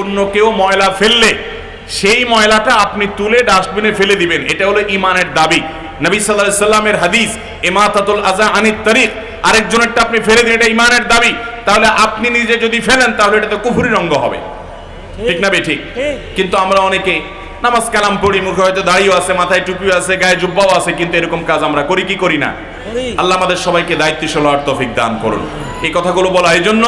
অন্য কেউ ময়লা ফেললে সেই ময়লাটা আপনি তুলে ডাস্টবিনে ফেলে দিবেন, এটা হলো ঈমানের দাবি। নবী সাল্লাল্লাহু আলাইহি সাল্লামের হাদিস ইমাতাতুল আযা আনিত তারিক, আরেকজনেরটা আপনি ফেলে দিন, এটা ঈমানের দাবি। তাহলে আপনি নিজে যদি ফেলেন তাহলে এটা তো কুফরির অঙ্গ হবে, ঠিক না ঠিক? কিন্তু আমরা অনেকে নামাজ কালাম পড়ি, মুখে হয়তো দাড়িও আছে, মাথায় টুপিও আছে, গায়ে জুব্বাও আছে, কিন্তু এরকম কাজ আমরা করি কি করি না? আল্লাহ আমাদের সবাইকে দায়িত্বশীল হওয়ার তৌফিক দান করুন। এই কথাগুলো বলা এই জন্য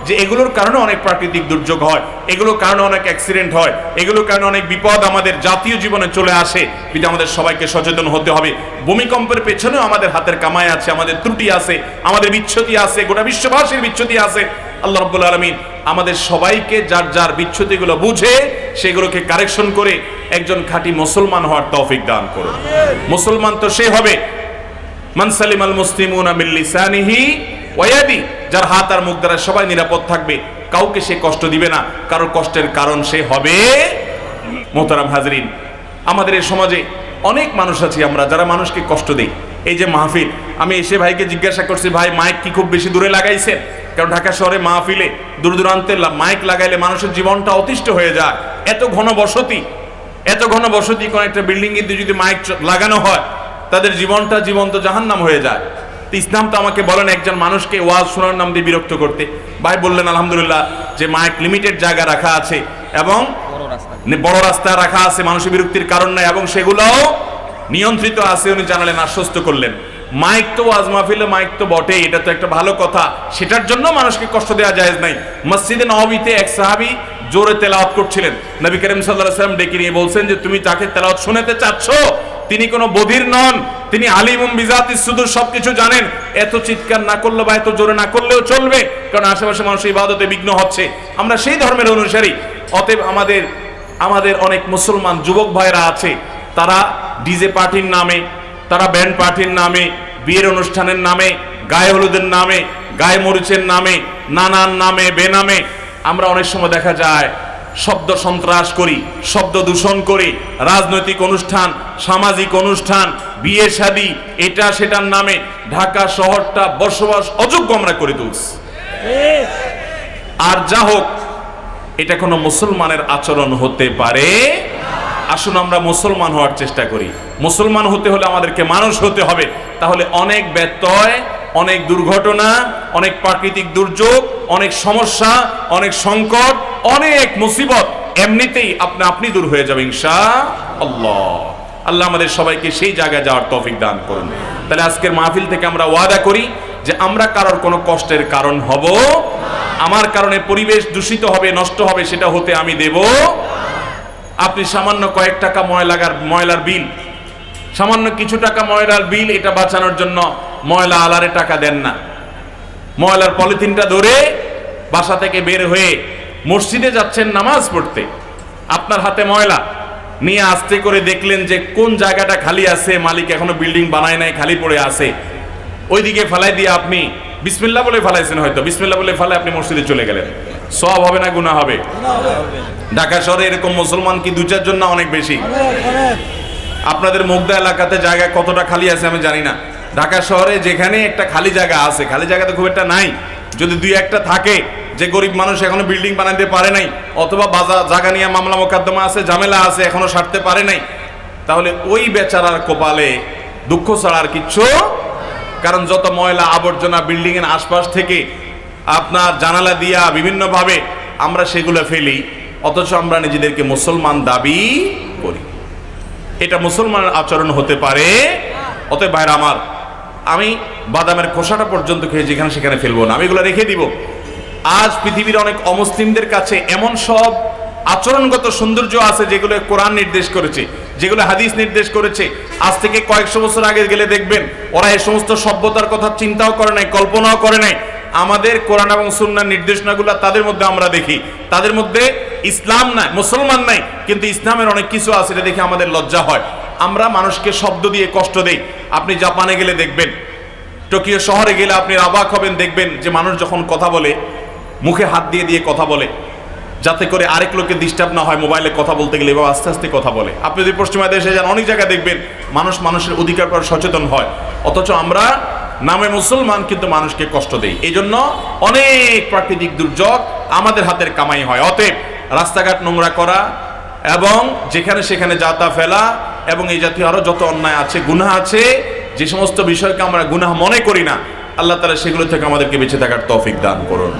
যে এগুলোর কারণে অনেক প্রাকৃতিক দুর্যোগ হয়, এগুলোর কারণে অনেক অ্যাক্সিডেন্ট হয়, এগুলোর কারণে অনেক বিপদ আমাদের জাতীয় জীবনে চলে আসে। কিন্তু আমাদের সবাইকে সচেতন হতে হবে। ভূমিকম্পের পেছনেও আমাদের হাতের কামাই আছে, আমাদের ত্রুটি আছে, আমাদের বিচ্ছুতি আছে, গোটা বিশ্ববাসীর বিচ্ছুতি আছে। আল্লাহ রাব্বুল আলামিন আমাদের সবাইকে যার যার বিচ্ছুতিগুলো বুঝে সেগুলোকে কারেকশন করে একজন খাঁটি মুসলমান হওয়ার তৌফিক দান করুন। মুসলমান তো সে হবে মান সালিমাল মুসলিমুনা মিন লিসানিহি ওয়া ইয়াদি, যার হাত আর মুখ দ্বারা সবাই নিরাপদ থাকবে, কাউকে সে কষ্ট দিবে না, কারোর কষ্টের কারণ সে হবে। মোহতারাম হাজরিন, আমাদের এই সমাজে অনেক মানুষ আছে আমরা যারা মানুষকে কষ্ট দেই। এই যে মাহফিল, আমি এসে ভাইকে জিজ্ঞাসা করছি, ভাই মাইক কি খুব বেশি দূরে লাগাইছেন? কারণ ঢাকা শহরে মাহফিলে দূর দূরান্তে মাইক লাগাইলে মানুষের জীবনটা অতিষ্ঠ হয়ে যায়। এত ঘন বসতি কোন একটা বিল্ডিং এ যদি মাইক লাগানো হয় তাদের জীবনটা জীবন্ত জাহান্নাম হয়ে যায়। ইসলাম তো আমাকে বলেন একজন মানুষকে ওয়াজ শোনার নাম দিয়ে বিরক্ত করতে। ভাই বললেন আলহামদুলিল্লাহ যে মাইক লিমিটেড জায়গা রাখা আছে এবং বড় রাস্তায় রাখা আছে, মানুষের বিরক্তির কারণ নাই এবং সেগুলোও নিয়ন্ত্রিত আছে, উনি জানালেন, আশ্বস্ত করলেন। মাইক তো ওয়াজ মাহফিলে মাইক তো বটে, এটা তো একটা ভালো কথা, সেটার জন্য মানুষকে কষ্ট দেওয়া জায়েজ নাই। মসজিদে নববীতে এক সাহাবী জোরে তেলাওয়াত করছিলেন, নবী করিম সাল্লাল্লাহু আলাইহি ওয়াসাল্লাম ডেকে নিয়ে বলছেন যে তুমি তাকে তেলাওয়াত শোনাতে চাচ্ছ, তিনি কোনো বধির নন, তিনি আলিমুম বিজাতিস সুদূর, সবকিছু জানেন। এত চিৎকার না করলে বা এত জোরে না করলেও চলবে, কারণ আশেপাশে মানুষের ইবাদতে বিঘ্ন হচ্ছে। আমরা সেই ধর্মের অনুসারী, অতএব আমাদের অনেক মুসলমান যুবক ভাইরা আছে, তারা ডিজে পার্টির নামে, তারা ব্যান্ড পার্টির নামে, বিয়ের অনুষ্ঠানের নামে, গায়ে হলুদের নামে, গায়ে মরিচের নামে, নানান নামে বেনামে আমরা অনেক সময় দেখা যায় শব্দ সন্ত্রাস করি, শব্দ দূষণ করি, রাজনৈতিক অনুষ্ঠান, সামাজিক অনুষ্ঠান, বিয়ে শাদী, এটা সেটার নামে ঢাকা শহরটা বসবাস অযোগ্য আমরা করে তুলছি। আর যা হোক, এটা কোনো মুসলমানের আচরণ হতে পারে? আসুন আমরা মুসলমান হওয়ার চেষ্টা করি। মুসলমান হতে হলে আমাদেরকে মানুষ হতে হবে। তাহলে অনেক ব্যত্যয়, অনেক দুর্ঘটনা, অনেক প্রাকৃতিক দুর্যোগ, অনেক সমস্যা, অনেক সংকট, অনেক মুসিবত এমনিতেই আপনি দূর হয়ে যাবে ইনশাআল্লাহ। আল্লাহ আমাদের সবাইকে সেই জায়গায় যাওয়ার তৌফিক দান করুন। তাহলে আজকের মাহফিল থেকে আমরা ওয়াদা করি যে আমরা কারোর কোনো কষ্টের কারণ হব, আমার কারণে পরিবেশ দূষিত হবে, নষ্ট হবে, সেটা হতে আমি দেব। আপনি সামান্য কয়েক টাকা ময়লার বিল, সামান্য কিছু টাকা ময়লার বিল, এটা বাঁচানোর জন্য ময়লা আলারে টাকা দেন না। ময়লার পলিথিনটা ধরে বাসা থেকে বের হয়ে মসজিদে যাচ্ছেন নামাজ পড়তে, আপনার হাতে ময়লা নিয়ে আস্তে করে দেখলেন যে কোন জায়গাটা খালি আছে, মালিক এখনো বিল্ডিং বানায় নাই, খালি পড়ে আছে, ওইদিকে ফেলাই দিয়ে আপনি বিসমিল্লাহ বলে ফেলাইছেন, হয়তো বিসমিল্লাহ বলে ফেলে আপনি মসজিদে চলে গেলেন, সওয়াব হবে না গুনাহ হবে? ঢাকা শহরে এরকম মুসলমান কি 2-4 জন না অনেক বেশি? আপনাদের মুগদা এলাকাতে জায়গা কতটা খালি আছে আমি জানি না। ঢাকা শহরে যেখানে একটা খালি জায়গা আছে, খালি জায়গা তো খুব একটা নাই, যদি 2-1টা থাকে, যে গরিব মানুষ এখনো বিল্ডিং বানাতে পারে নাই, অথবা বাজার জায়গা নিয়ে মামলা মোকদ্দমা আছে, ঝামেলা আছে, এখনো সারতে পারে নাই, তাহলে ওই বেচারার কপালে দুঃখ ছাড়া আর কিচ্ছু। কারণ যত ময়লা আবর্জনা বিল্ডিং এর আশপাশ থেকে আপনার জানালা দিয়া বিভিন্নভাবে আমরা সেগুলো ফেলি, অথচ আমরা নিজেদেরকে মুসলমান দাবি করি। এটা মুসলমানের আচরণ হতে পারে? অতএব ভাইরা আমার, আমি বাদামের খোসাটা পর্যন্ত খেয়ে যেখানে সেখানে ফেলবো না, আমি এগুলো রেখে দিব। আজ পৃথিবীর অনেক অমুসলিমদের কাছে এমন সব আচরণগত সৌন্দর্য আছে যেগুলো কোরআন নির্দেশ করেছে, যেগুলো হাদিস নির্দেশ করেছে। আজ থেকে কয়েকশো বছর আগে গেলে দেখবেন ওরা এই সমস্ত সভ্যতার কথা চিন্তাও করে নাই, কল্পনাও করে নাই। আমাদের কোরআন এবং সুন্নাহর নির্দেশনাগুলো তাদের মধ্যে আমরা দেখি, তাদের মধ্যে ইসলাম নাই, মুসলমান নাই, কিন্তু ইসলামের অনেক কিছু আছে, এটা দেখে আমাদের লজ্জা হয়। আমরা মানুষকে শব্দ দিয়ে কষ্ট দেই। আপনি জাপানে গেলে দেখবেন, টোকিও শহরে গেলে আপনি অবাক হবেন, দেখবেন যে মানুষ যখন কথা বলে মুখে হাত দিয়ে দিয়ে কথা বলে, যাতে করে আরেক লোকের ডিস্টার্ব না হয়। মোবাইলে কথা বলতে গেলে এবার আস্তে আস্তে কথা বলে। আপনি যদি পশ্চিমা দেশে যান, অনেক জায়গায় দেখবেন মানুষ মানুষের অধিকার পর সচেতন হয়, অথচ আমরা নামে মুসলমান কিন্তু মানুষকে কষ্ট দেই। এই জন্য অনেক প্রাকৃতিক দুর্যোগ আমাদের হাতের কামাই হয়। অতএব রাস্তাঘাট নোংরা করা এবং যেখানে সেখানে যাতা ফেলা এবং এই জাতীয় আরো যত অন্যায় আছে, গুনাহ আছে, যে সমস্ত বিষয়কে আমরা গুনাহ মনে করি না, আল্লাহ তাআলা সেগুলো থেকে আমাদেরকে বেঁচে থাকার তৌফিক দান করুন।